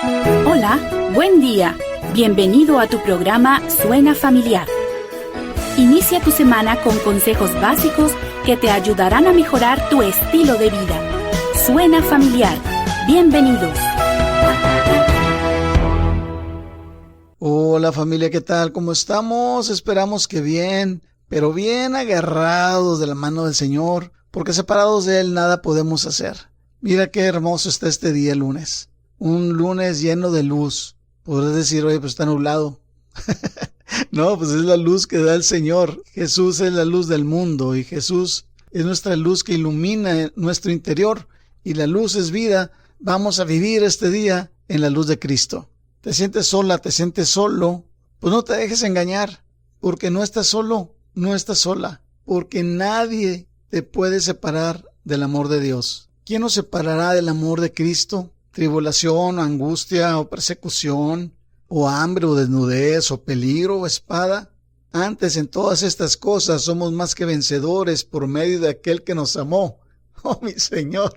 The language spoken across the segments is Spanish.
Hola, buen día. Bienvenido a tu programa Suena Familiar. Inicia tu semana con consejos básicos que te ayudarán a mejorar tu estilo de vida. Suena Familiar. Bienvenidos. Hola familia, ¿qué tal? ¿Cómo estamos? Esperamos que bien, pero bien agarrados de la mano del Señor, porque separados de Él nada podemos hacer. Mira qué hermoso está este día lunes. Un lunes lleno de luz. Podrás decir, oye, pues está nublado. No, pues es la luz que da el Señor. Jesús es la luz del mundo y Jesús es nuestra luz que ilumina nuestro interior. Y la luz es vida. Vamos a vivir este día en la luz de Cristo. ¿Te sientes sola? ¿Te sientes solo? Pues no te dejes engañar, porque no estás solo, no estás sola, porque nadie te puede separar del amor de Dios. ¿Quién nos separará del amor de Cristo? Tribulación, o angustia, o persecución, o hambre, o desnudez, o peligro, o espada. Antes, en todas estas cosas, somos más que vencedores por medio de aquel que nos amó. ¡Oh, mi Señor!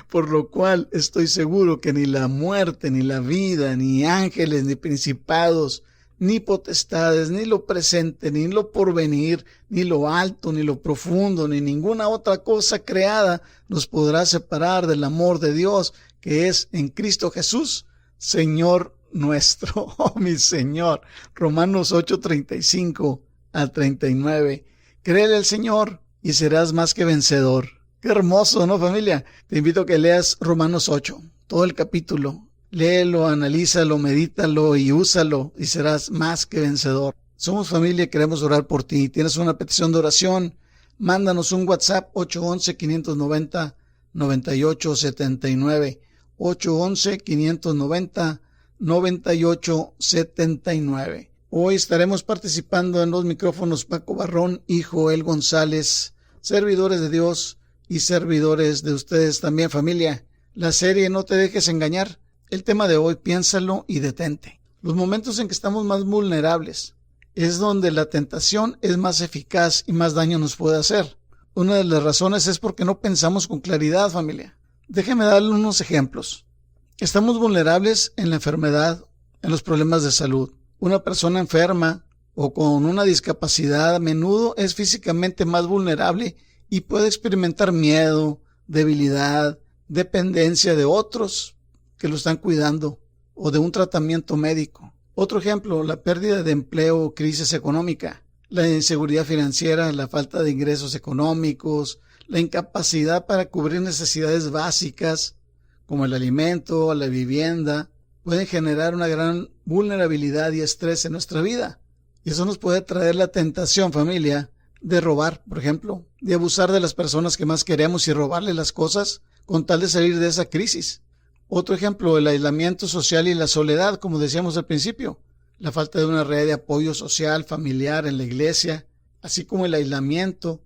Por lo cual estoy seguro que ni la muerte, ni la vida, ni ángeles, ni principados, ni potestades, ni lo presente, ni lo porvenir, ni lo alto, ni lo profundo, ni ninguna otra cosa creada nos podrá separar del amor de Dios que es en Cristo Jesús, Señor nuestro. Oh, mi Señor. Romanos 8:35 al 39. Créele al Señor y serás más que vencedor. Qué hermoso, ¿no, familia? Te invito a que leas Romanos 8, todo el capítulo. Léelo, analízalo, medítalo y úsalo y serás más que vencedor. Somos familia y queremos orar por ti. ¿Tienes una petición de oración? Mándanos un WhatsApp 811-590-9879. 811-590-9879. Hoy estaremos participando en los micrófonos Paco Barrón y Joel González, servidores de Dios y servidores de ustedes también, familia. La serie No te dejes engañar. El tema de hoy, piénsalo y detente. Los momentos en que estamos más vulnerables es donde la tentación es más eficaz y más daño nos puede hacer. Una de las razones es porque no pensamos con claridad, familia. Déjeme darle unos ejemplos. Estamos vulnerables en la enfermedad, en los problemas de salud. Una persona enferma o con una discapacidad a menudo es físicamente más vulnerable y puede experimentar miedo, debilidad, dependencia de otros que lo están cuidando o de un tratamiento médico. Otro ejemplo, la pérdida de empleo o crisis económica, la inseguridad financiera, la falta de ingresos económicos, la incapacidad para cubrir necesidades básicas como el alimento, la vivienda, pueden generar una gran vulnerabilidad y estrés en nuestra vida. Y eso nos puede traer la tentación, familia, de robar, por ejemplo, de abusar de las personas que más queremos y robarle las cosas con tal de salir de esa crisis. Otro ejemplo, el aislamiento social y la soledad, como decíamos al principio, la falta de una red de apoyo social, familiar en la iglesia, así como el aislamiento,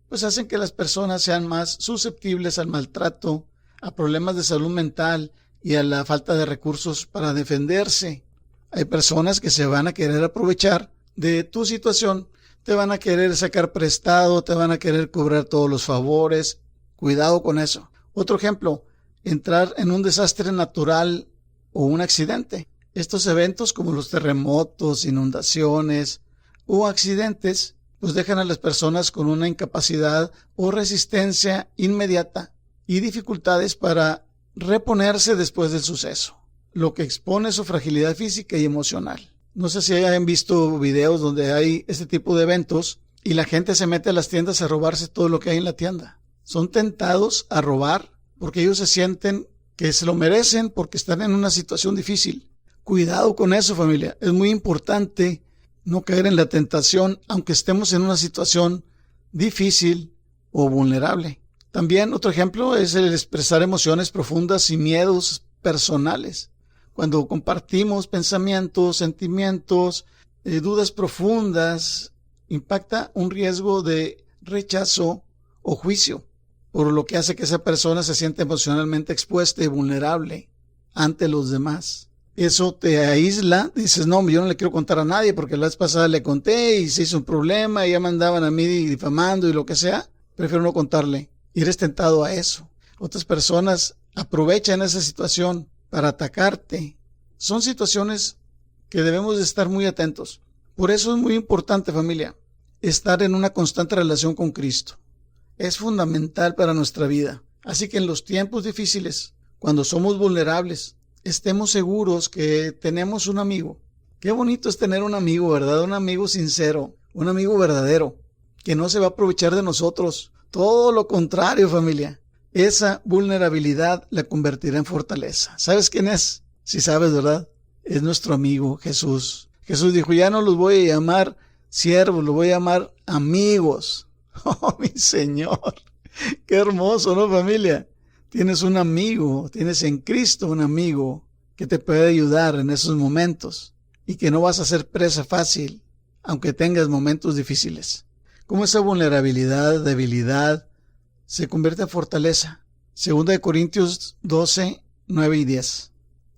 pues hacen que las personas sean más susceptibles al maltrato, a problemas de salud mental y a la falta de recursos para defenderse. Hay personas que se van a querer aprovechar de tu situación, te van a querer sacar prestado, te van a querer cobrar todos los favores. Cuidado con eso. Otro ejemplo, entrar en un desastre natural o un accidente. Estos eventos como los terremotos, inundaciones o accidentes, pues dejan a las personas con una incapacidad o resistencia inmediata y dificultades para reponerse después del suceso, lo que expone su fragilidad física y emocional. No sé si hayan visto videos donde hay este tipo de eventos y la gente se mete a las tiendas a robarse todo lo que hay en la tienda. Son tentados a robar porque ellos se sienten que se lo merecen porque están en una situación difícil. Cuidado con eso, familia. Es muy importante no caer en la tentación aunque estemos en una situación difícil o vulnerable. También otro ejemplo es el expresar emociones profundas y miedos personales. Cuando compartimos pensamientos, sentimientos, dudas profundas, impacta un riesgo de rechazo o juicio, por lo que hace que esa persona se sienta emocionalmente expuesta y vulnerable ante los demás. Eso te aísla, dices, no, yo no le quiero contar a nadie porque la vez pasada le conté y se hizo un problema y ya me andaban a mí difamando y lo que sea, prefiero no contarle. Y eres tentado a eso. Otras personas aprovechan esa situación para atacarte Son situaciones que debemos de estar muy atentos. Por eso es muy importante, familia, estar en una constante relación con Cristo. Es fundamental para nuestra vida. Así que en los tiempos difíciles, cuando somos vulnerables, estemos seguros que tenemos un amigo. Qué bonito es tener un amigo, ¿verdad? Un amigo sincero, un amigo verdadero, que no se va a aprovechar de nosotros. Todo lo contrario, familia. Esa vulnerabilidad la convertirá en fortaleza. ¿Sabes quién es? Si sabes, ¿verdad? Es nuestro amigo Jesús. Jesús dijo, ya no los voy a llamar siervos, los voy a llamar amigos. Oh, mi Señor. Qué hermoso, ¿no, familia? Tienes un amigo, tienes en Cristo un amigo que te puede ayudar en esos momentos y que no vas a ser presa fácil, aunque tengas momentos difíciles. Como esa vulnerabilidad, debilidad, se convierte en fortaleza. 2 Corintios 12, 9 y 10.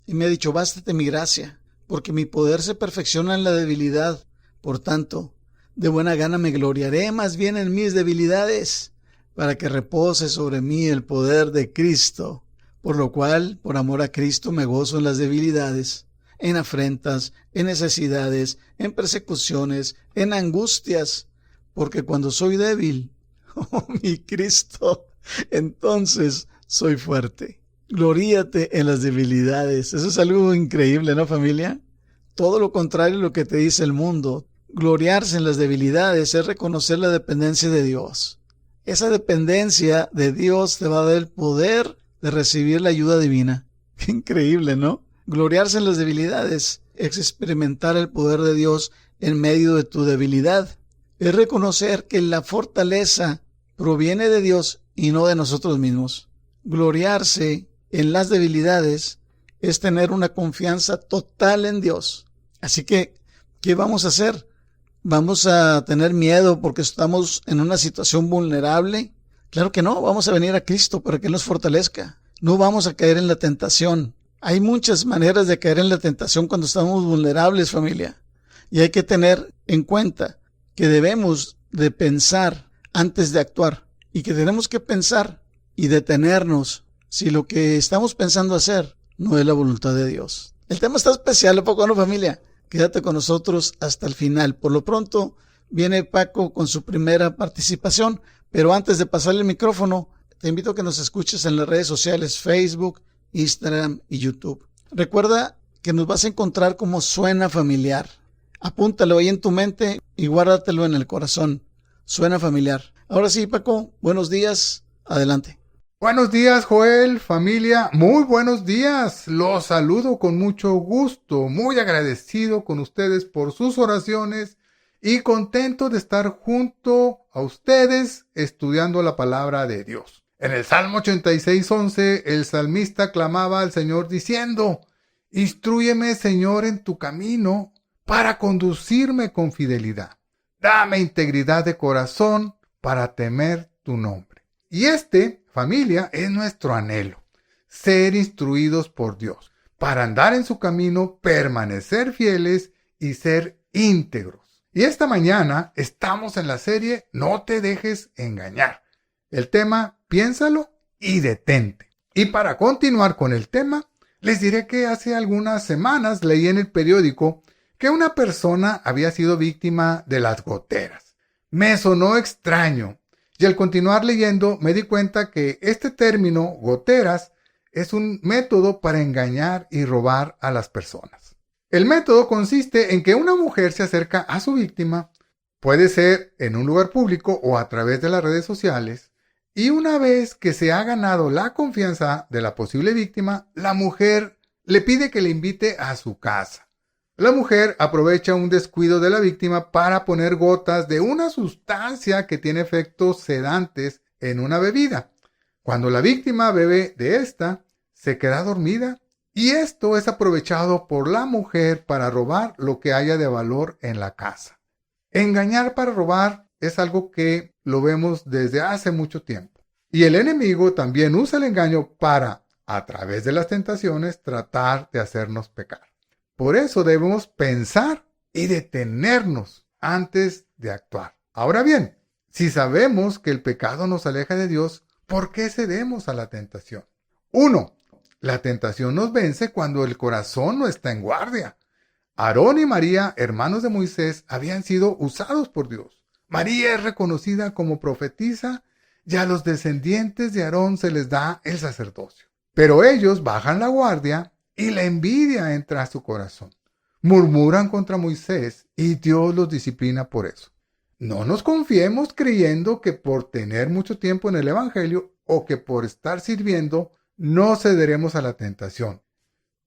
Y me ha dicho, bástate mi gracia, porque mi poder se perfecciona en la debilidad. Por tanto, de buena gana me gloriaré más bien en mis debilidades, para que repose sobre mí el poder de Cristo. Por lo cual, por amor a Cristo, me gozo en las debilidades, en afrentas, en necesidades, en persecuciones, en angustias, porque cuando soy débil, oh mi Cristo, entonces soy fuerte. Gloríate en las debilidades. Eso es algo increíble, ¿no, familia? Todo lo contrario a lo que te dice el mundo. Gloriarse en las debilidades es reconocer la dependencia de Dios. Esa dependencia de Dios te va a dar el poder de recibir la ayuda divina. Qué increíble, ¿no? Gloriarse en las debilidades es experimentar el poder de Dios en medio de tu debilidad. Es reconocer que la fortaleza proviene de Dios y no de nosotros mismos. Gloriarse en las debilidades es tener una confianza total en Dios. Así que, ¿qué vamos a hacer? ¿Vamos a tener miedo porque estamos en una situación vulnerable? Claro que no, vamos a venir a Cristo para que Él nos fortalezca. No vamos a caer en la tentación. Hay muchas maneras de caer en la tentación cuando estamos vulnerables, familia. Y hay que tener en cuenta que debemos de pensar antes de actuar y que tenemos que pensar y detenernos si lo que estamos pensando hacer no es la voluntad de Dios. El tema está especial, ¿a poco no, familia? Quédate con nosotros hasta el final. Por lo pronto, viene Paco con su primera participación, pero antes de pasarle el micrófono, te invito a que nos escuches en las redes sociales Facebook, Instagram y YouTube. Recuerda que nos vas a encontrar como Suena Familiar. Apúntalo ahí en tu mente y guárdatelo en el corazón. Suena Familiar. Ahora sí, Paco, buenos días. Adelante. Buenos días, Joel, familia, muy buenos días. Los saludo con mucho gusto, muy agradecido con ustedes por sus oraciones y contento de estar junto a ustedes estudiando la palabra de Dios. En el Salmo 86:11, el salmista clamaba al Señor diciendo, instrúyeme, Señor, en tu camino para conducirme con fidelidad. Dame integridad de corazón para temer tu nombre. Y familia, es nuestro anhelo, ser instruidos por Dios, para andar en su camino, permanecer fieles y ser íntegros. Y esta mañana estamos en la serie No te dejes engañar. El tema, piénsalo y detente. Y para continuar con el tema, les diré que hace algunas semanas leí en el periódico que una persona había sido víctima de las goteras. Me sonó extraño. Y al continuar leyendo me di cuenta que este término, goteras, es un método para engañar y robar a las personas. El método consiste en que una mujer se acerca a su víctima, puede ser en un lugar público o a través de las redes sociales, y una vez que se ha ganado la confianza de la posible víctima, la mujer le pide que le invite a su casa. La mujer aprovecha un descuido de la víctima para poner gotas de una sustancia que tiene efectos sedantes en una bebida. Cuando la víctima bebe de esta, se queda dormida y esto es aprovechado por la mujer para robar lo que haya de valor en la casa. Engañar para robar es algo que lo vemos desde hace mucho tiempo. Y el enemigo también usa el engaño para, a través de las tentaciones, tratar de hacernos pecar. Por eso debemos pensar y detenernos antes de actuar. Ahora bien, si sabemos que el pecado nos aleja de Dios, ¿por qué cedemos a la tentación? 1. La tentación nos vence cuando el corazón no está en guardia. Aarón y María, hermanos de Moisés, habían sido usados por Dios. María es reconocida como profetisa y a los descendientes de Aarón se les da el sacerdocio. Pero ellos bajan la guardia y la envidia entra a su corazón. Murmuran contra Moisés y Dios los disciplina por eso. No nos confiemos creyendo que por tener mucho tiempo en el Evangelio o que por estar sirviendo no cederemos a la tentación.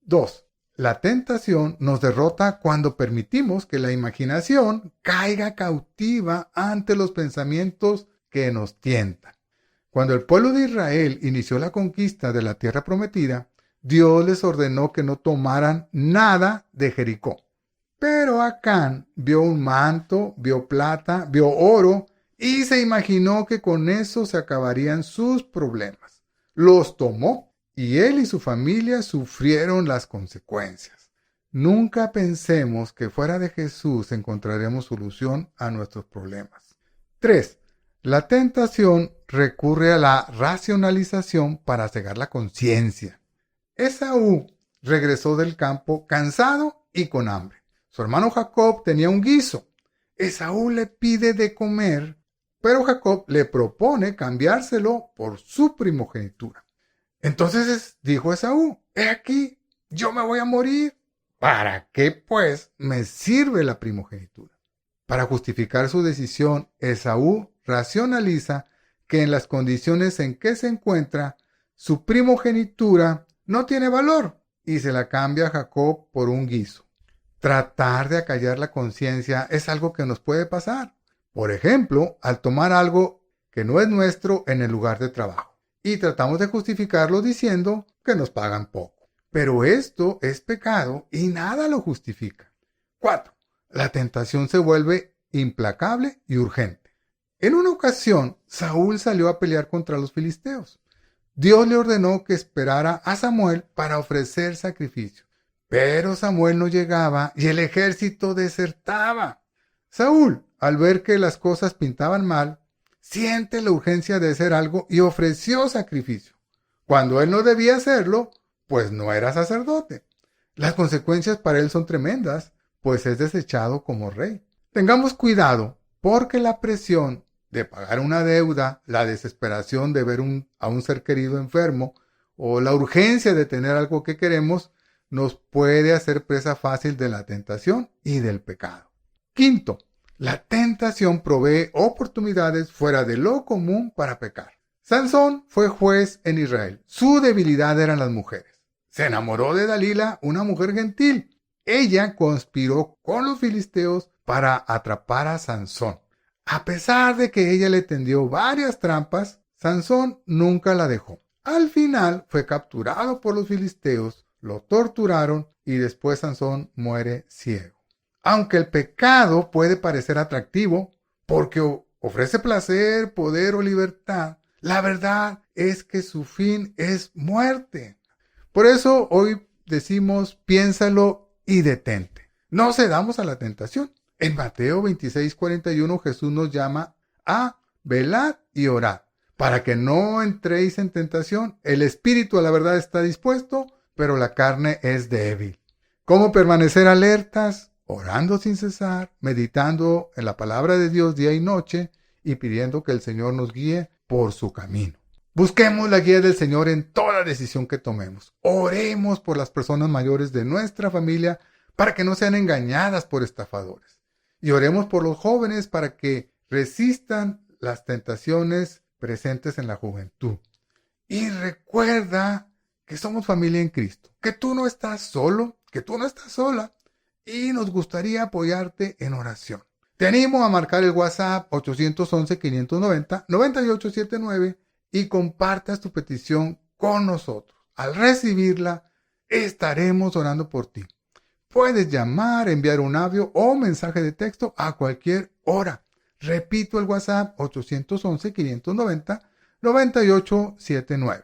2. La tentación nos derrota cuando permitimos que la imaginación caiga cautiva ante los pensamientos que nos tientan. Cuando el pueblo de Israel inició la conquista de la tierra prometida, Dios les ordenó que no tomaran nada de Jericó. Pero Acán vio un manto, vio plata, vio oro y se imaginó que con eso se acabarían sus problemas. Los tomó y él y su familia sufrieron las consecuencias. Nunca pensemos que fuera de Jesús encontraremos solución a nuestros problemas. 3. La tentación recurre a la racionalización para cegar la conciencia. Esaú regresó del campo cansado y con hambre. Su hermano Jacob tenía un guiso. Esaú le pide de comer, pero Jacob le propone cambiárselo por su primogenitura. Entonces dijo Esaú: he aquí, yo me voy a morir. ¿Para qué, pues, me sirve la primogenitura? Para justificar su decisión, Esaú racionaliza que en las condiciones en que se encuentra, su primogenitura no tiene valor y se la cambia a Jacob por un guiso. Tratar de acallar la conciencia es algo que nos puede pasar. Por ejemplo, al tomar algo que no es nuestro en el lugar de trabajo y tratamos de justificarlo diciendo que nos pagan poco. Pero esto es pecado y nada lo justifica. 4. La tentación se vuelve implacable y urgente. En una ocasión, Saúl salió a pelear contra los filisteos. Dios le ordenó que esperara a Samuel para ofrecer sacrificio. Pero Samuel no llegaba y el ejército desertaba. Saúl, al ver que las cosas pintaban mal, siente la urgencia de hacer algo y ofreció sacrificio. Cuando él no debía hacerlo, pues no era sacerdote. Las consecuencias para él son tremendas, pues es desechado como rey. Tengamos cuidado, porque la presión de pagar una deuda, la desesperación de ver a un ser querido enfermo o la urgencia de tener algo que queremos nos puede hacer presa fácil de la tentación y del pecado. 5. La tentación provee oportunidades fuera de lo común para pecar. Sansón fue juez en Israel. Su debilidad eran las mujeres. Se enamoró de Dalila, una mujer gentil. Ella conspiró con los filisteos para atrapar a Sansón. A pesar de que ella le tendió varias trampas, Sansón nunca la dejó. Al final fue capturado por los filisteos, lo torturaron y después Sansón muere ciego. Aunque el pecado puede parecer atractivo porque ofrece placer, poder o libertad, la verdad es que su fin es muerte. Por eso hoy decimos: piénsalo y detente. No cedamos a la tentación. En Mateo 26:41 Jesús nos llama a velar y orar para que no entréis en tentación. El espíritu a la verdad está dispuesto, pero la carne es débil. ¿Cómo permanecer alertas? Orando sin cesar, meditando en la palabra de Dios día y noche y pidiendo que el Señor nos guíe por su camino. Busquemos la guía del Señor en toda decisión que tomemos. Oremos por las personas mayores de nuestra familia para que no sean engañadas por estafadores. Y oremos por los jóvenes para que resistan las tentaciones presentes en la juventud. Y recuerda que somos familia en Cristo, que tú no estás solo, que tú no estás sola. Y nos gustaría apoyarte en oración. Te animo a marcar el WhatsApp 811-590-9879 y compartas tu petición con nosotros. Al recibirla, estaremos orando por ti. Puedes llamar, enviar un audio o mensaje de texto a cualquier hora. Repito el WhatsApp 811-590-9879.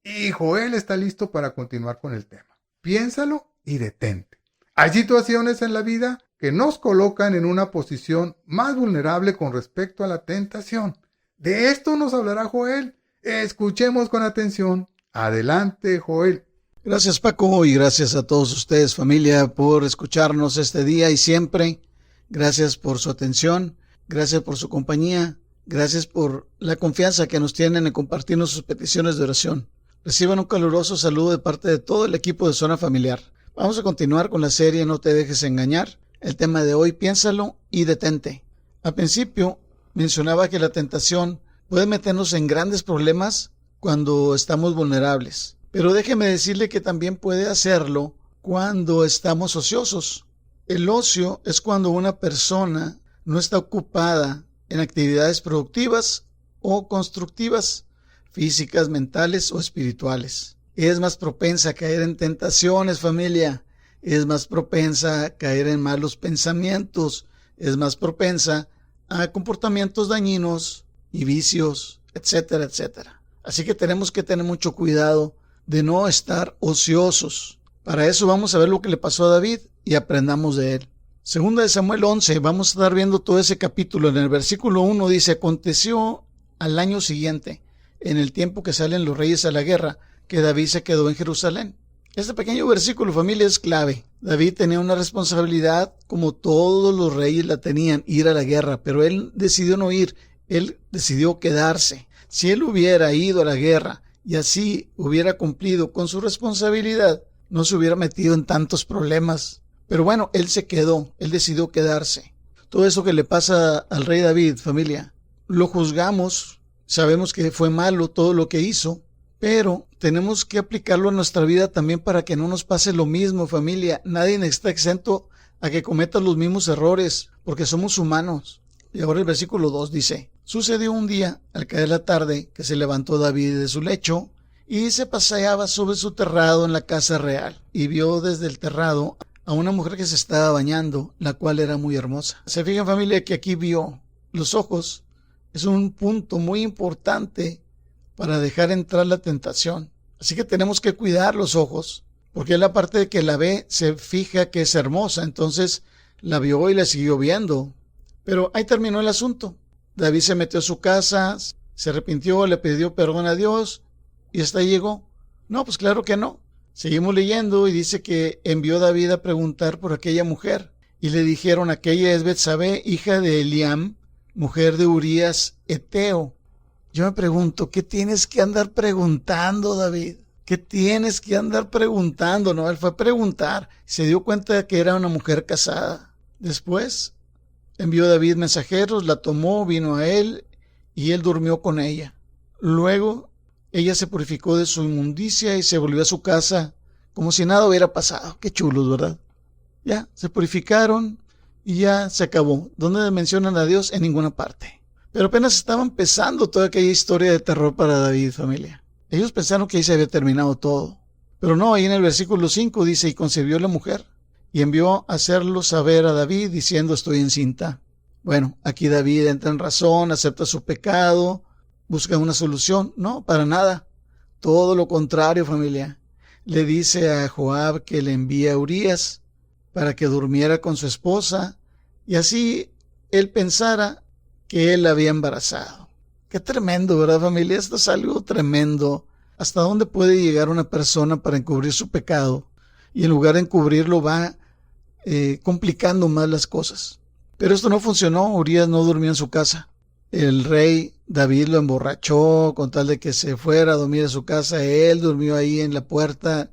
Y Joel está listo para continuar con el tema. Piénsalo y detente. Hay situaciones en la vida que nos colocan en una posición más vulnerable con respecto a la tentación. De esto nos hablará Joel. Escuchemos con atención. Adelante, Joel. Gracias, Paco, y gracias a todos ustedes, familia, por escucharnos este día y siempre. Gracias por su atención, gracias por su compañía, gracias por la confianza que nos tienen en compartirnos sus peticiones de oración. Reciban un caluroso saludo de parte de todo el equipo de Zona Familiar. Vamos a continuar con la serie No te dejes engañar. El tema de hoy, piénsalo y detente. Al principio mencionaba que la tentación puede meternos en grandes problemas cuando estamos vulnerables. Pero déjeme decirle que también puede hacerlo cuando estamos ociosos. El ocio es cuando una persona no está ocupada en actividades productivas o constructivas, físicas, mentales o espirituales. Es más propensa a caer en tentaciones, familia. Es más propensa a caer en malos pensamientos. Es más propensa a comportamientos dañinos y vicios, etcétera, etcétera. Así que tenemos que tener mucho cuidado de no estar ociosos. Para eso vamos a ver lo que le pasó a David y aprendamos de él. Segunda de Samuel 11, vamos a estar viendo todo ese capítulo. En el versículo 1 dice: aconteció al año siguiente, en el tiempo que salen los reyes a la guerra, que David se quedó en Jerusalén. Este pequeño versículo, familia, es clave. David tenía una responsabilidad, como todos los reyes la tenían, ir a la guerra, pero él decidió no ir, él decidió quedarse. Si él hubiera ido a la guerra y así hubiera cumplido con su responsabilidad, no se hubiera metido en tantos problemas. Pero bueno, él se quedó, él decidió quedarse. Todo eso que le pasa al rey David, familia, lo juzgamos, sabemos que fue malo todo lo que hizo, pero tenemos que aplicarlo a nuestra vida también para que no nos pase lo mismo, familia. Nadie está exento a que cometa los mismos errores, porque somos humanos. Y ahora el versículo 2 dice: sucedió un día, al caer la tarde, que se levantó David de su lecho y se paseaba sobre su terrado en la casa real, y vio desde el terrado a una mujer que se estaba bañando, la cual era muy hermosa. Se fijan, familia, que aquí vio los ojos. Es un punto muy importante para dejar entrar la tentación. Así que tenemos que cuidar los ojos, porque es la parte de que la ve, se fija que es hermosa, entonces la vio y la siguió viendo. Pero ahí terminó el asunto. David se metió a su casa, se arrepintió, le pidió perdón a Dios y hasta ahí llegó. No, pues claro que no. Seguimos leyendo y dice que envió David a preguntar por aquella mujer y le dijeron: aquella es Betsabé, hija de Eliam, mujer de Urías Eteo. Yo me pregunto, ¿qué tienes que andar preguntando, David? ¿Qué tienes que andar preguntando? No, él fue a preguntar. Se dio cuenta de que era una mujer casada. Después envió David mensajeros, la tomó, vino a él y él durmió con ella. Luego ella se purificó de su inmundicia y se volvió a su casa como si nada hubiera pasado. Qué chulos, ¿verdad? Ya, se purificaron y ya se acabó. ¿Dónde mencionan a Dios? En ninguna parte. Pero apenas estaba empezando toda aquella historia de terror para David, familia. Ellos pensaron que ahí se había terminado todo. Pero no, ahí en el versículo 5 dice: y concibió la mujer y envió a hacerlo saber a David diciendo: estoy encinta. Bueno, aquí David entra en razón, acepta su pecado, busca una solución. No, para nada. Todo lo contrario, familia. Le dice a Joab que le envía a Urías para que durmiera con su esposa y así él pensara que él la había embarazado. Qué tremendo, ¿verdad, familia? Esto es algo tremendo. ¿Hasta dónde puede llegar una persona para encubrir su pecado? Y en lugar de encubrirlo va complicando más las cosas. Pero esto no funcionó. Urías no durmió en su casa. El rey David lo emborrachó con tal de que se fuera a dormir a su casa. Él durmió ahí en la puerta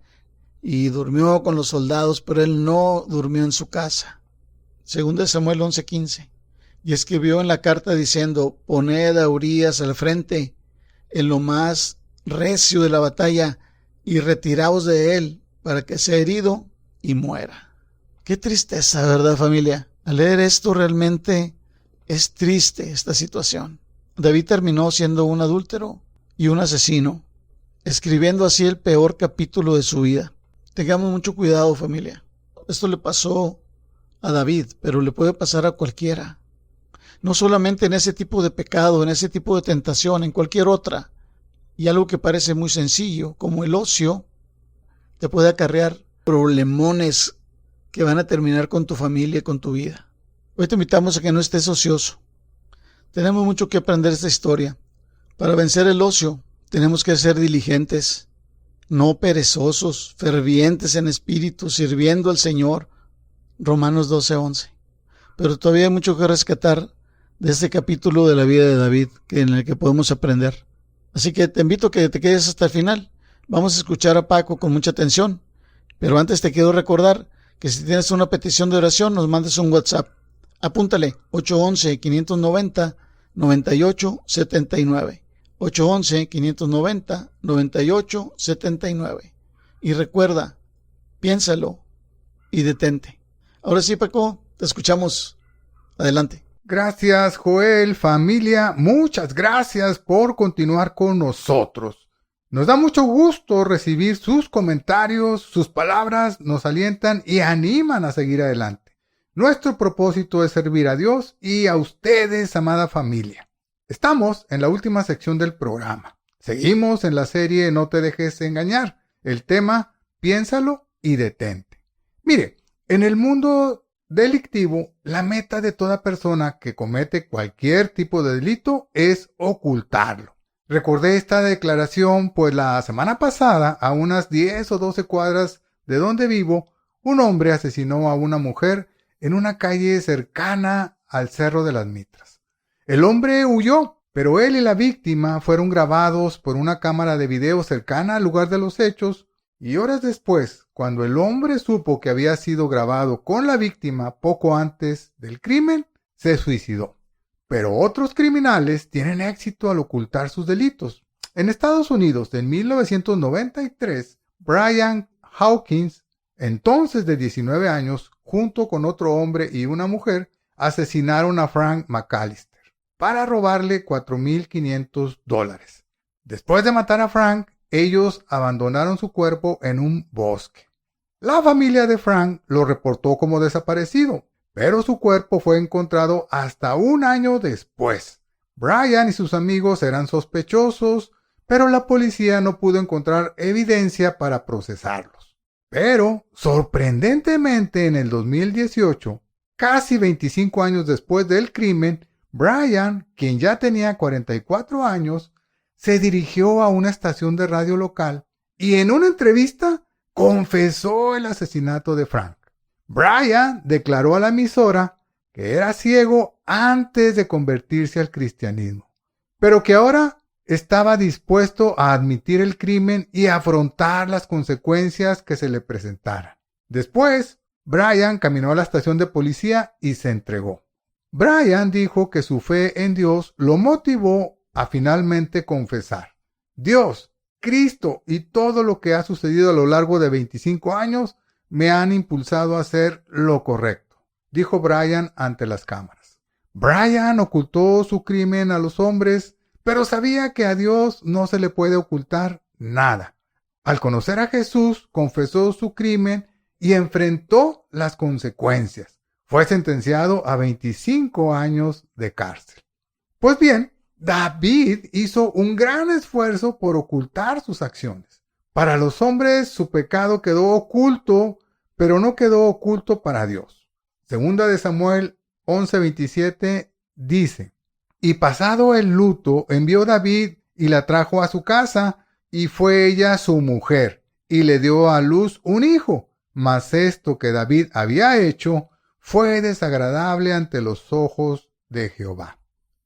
y durmió con los soldados, pero él no durmió en su casa. Segunda de Samuel 11:15. Y escribió en la carta diciendo: poned a Urías al frente en lo más recio de la batalla y retiraos de él para que sea herido y muera. Qué tristeza, ¿verdad, familia? Al leer esto realmente es triste esta situación. David terminó siendo un adúltero y un asesino, escribiendo así el peor capítulo de su vida. Tengamos mucho cuidado, familia. Esto le pasó a David, pero le puede pasar a cualquiera. No solamente en ese tipo de pecado, en ese tipo de tentación, en cualquier otra. Y algo que parece muy sencillo, como el ocio, te puede acarrear problemones que van a terminar con tu familia y con tu vida. Hoy te invitamos a que no estés ocioso. Tenemos mucho que aprender de esta historia. Para vencer el ocio, tenemos que ser diligentes. no perezosos, fervientes en espíritu, sirviendo al Señor. Romanos 12:11. Pero todavía hay mucho que rescatar de este capítulo de la vida de David, en el que podemos aprender. Así que te invito a que te quedes hasta el final. Vamos a escuchar a Paco con mucha atención. Pero antes te quiero recordar que si tienes una petición de oración, nos mandes un WhatsApp. Apúntale, 811-590-9879. 811-590-9879. Y recuerda, piénsalo y detente. Ahora sí, Paco, te escuchamos. Adelante. Gracias, Joel, familia. Muchas gracias por continuar con nosotros. Nos da mucho gusto recibir sus comentarios, sus palabras nos alientan y animan a seguir adelante. Nuestro propósito es servir a Dios y a ustedes, amada familia. Estamos en la última sección del programa. Seguimos en la serie No te dejes engañar. El tema, piénsalo y detente. Mire, en el mundo delictivo, la meta de toda persona que comete cualquier tipo de delito es ocultarlo. Recordé esta declaración, pues la semana pasada, a unas 10 o 12 cuadras de donde vivo, un hombre asesinó a una mujer en una calle cercana al Cerro de las Mitras. El hombre huyó, pero él y la víctima fueron grabados por una cámara de video cercana al lugar de los hechos, y horas después, cuando el hombre supo que había sido grabado con la víctima poco antes del crimen, se suicidó. Pero otros criminales tienen éxito al ocultar sus delitos. En Estados Unidos, en 1993, Brian Hawkins, entonces de 19 años, junto con otro hombre y una mujer, asesinaron a Frank McAllister para robarle $4,500. Después de matar a Frank, ellos abandonaron su cuerpo en un bosque. La familia de Frank lo reportó como desaparecido, pero su cuerpo fue encontrado hasta un año después. Brian y sus amigos eran sospechosos, pero la policía no pudo encontrar evidencia para procesarlos. Pero, sorprendentemente, en el 2018, casi 25 años después del crimen, Brian, quien ya tenía 44 años, se dirigió a una estación de radio local y en una entrevista confesó el asesinato de Frank. Brian declaró a la emisora que era ciego antes de convertirse al cristianismo, pero que ahora estaba dispuesto a admitir el crimen y afrontar las consecuencias que se le presentaran. Después, Brian caminó a la estación de policía y se entregó. Brian dijo que su fe en Dios lo motivó a finalmente confesar: Dios, Cristo y todo lo que ha sucedido a lo largo de 25 años me han impulsado a hacer lo correcto, dijo Brian ante las cámaras. Brian ocultó su crimen a los hombres, pero sabía que a Dios no se le puede ocultar nada. Al conocer a Jesús, confesó su crimen y enfrentó las consecuencias. Fue sentenciado a 25 años de cárcel. Pues bien, David hizo un gran esfuerzo por ocultar sus acciones. Para los hombres su pecado quedó oculto, pero no quedó oculto para Dios. Segunda de Samuel 11:27 dice: Y pasado el luto, envió David y la trajo a su casa, y fue ella su mujer, y le dio a luz un hijo. Mas esto que David había hecho fue desagradable ante los ojos de Jehová.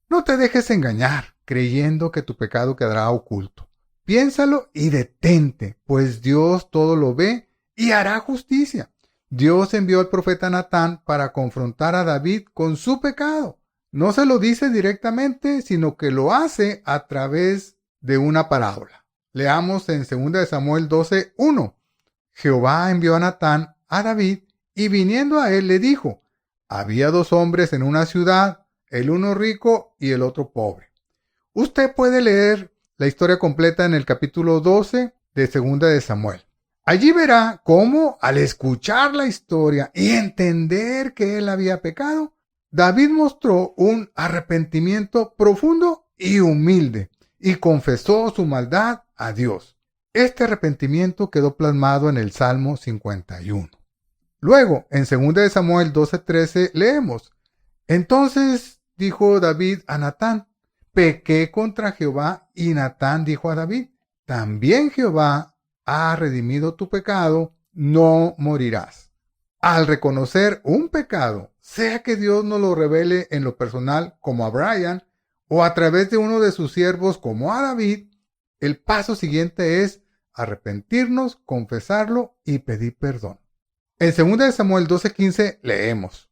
No te dejes engañar, creyendo que tu pecado quedará oculto. Piénsalo y detente, pues Dios todo lo ve y hará justicia. Dios envió al profeta Natán para confrontar a David con su pecado. No se lo dice directamente, sino que lo hace a través de una parábola. Leamos en 2 Samuel 12:1. Jehová envió a Natán a David, y viniendo a él le dijo: había 2 hombres en una ciudad, el uno rico y el otro pobre. Usted puede leer la historia completa en el capítulo 12 de 2 de Samuel. Allí verá cómo, al escuchar la historia y entender que él había pecado, David mostró un arrepentimiento profundo y humilde y confesó su maldad a Dios. Este arrepentimiento quedó plasmado en el Salmo 51. Luego, en 2 de Samuel 12:13 leemos: entonces dijo David a Natán: pequé contra Jehová. Y Natán dijo a David: también Jehová ha redimido tu pecado, no morirás. Al reconocer un pecado, sea que Dios nos lo revele en lo personal como a Brian o a través de uno de sus siervos como a David, el paso siguiente es arrepentirnos, confesarlo y pedir perdón. En 2 Samuel 12:15 leemos: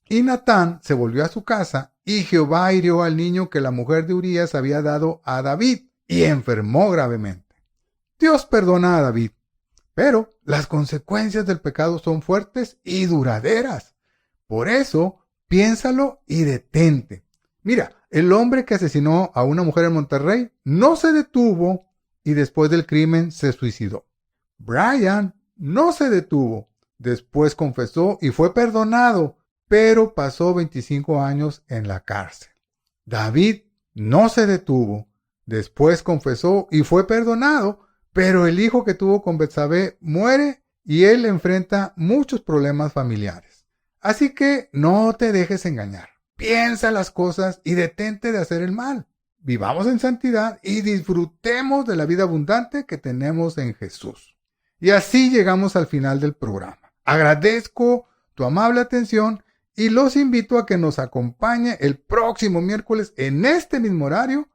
Y Natán se volvió a su casa, y Jehová hirió al niño que la mujer de Urías había dado a David, y enfermó gravemente. Dios perdona a David, pero las consecuencias del pecado son fuertes y duraderas. Por eso, piénsalo y detente. Mira, el hombre que asesinó a una mujer en Monterrey no se detuvo y después del crimen se suicidó. Brian no se detuvo, después confesó y fue perdonado, pero pasó 25 años en la cárcel. David no se detuvo, después confesó y fue perdonado, pero el hijo que tuvo con Betsabé muere y él enfrenta muchos problemas familiares. Así que no te dejes engañar. Piensa las cosas y detente de hacer el mal. Vivamos en santidad y disfrutemos de la vida abundante que tenemos en Jesús. Y así llegamos al final del programa. Agradezco tu amable atención y los invito a que nos acompañe el próximo miércoles en este mismo horario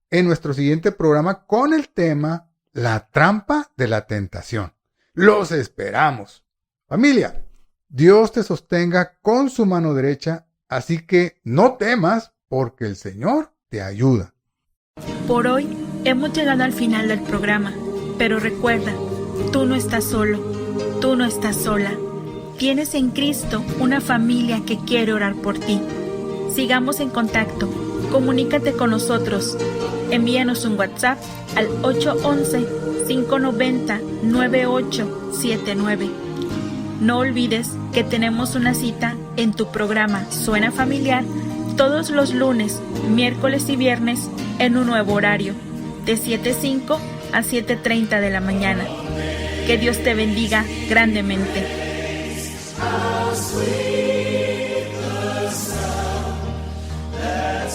en nuestro siguiente programa con el tema La trampa de la tentación. Los esperamos. Familia, Dios te sostenga con su mano derecha, así que no temas porque el Señor te ayuda. Por hoy hemos llegado al final del programa, pero recuerda, tú no estás solo, tú no estás sola. Tienes en Cristo una familia que quiere orar por ti. Sigamos en contacto, comunícate con nosotros. Envíanos un WhatsApp al 811-590-9879. No olvides que tenemos una cita en tu programa Suena Familiar todos los lunes, miércoles y viernes en un nuevo horario, de 7:05 a 7:30 de la mañana. Que Dios te bendiga grandemente. How sweet the sound that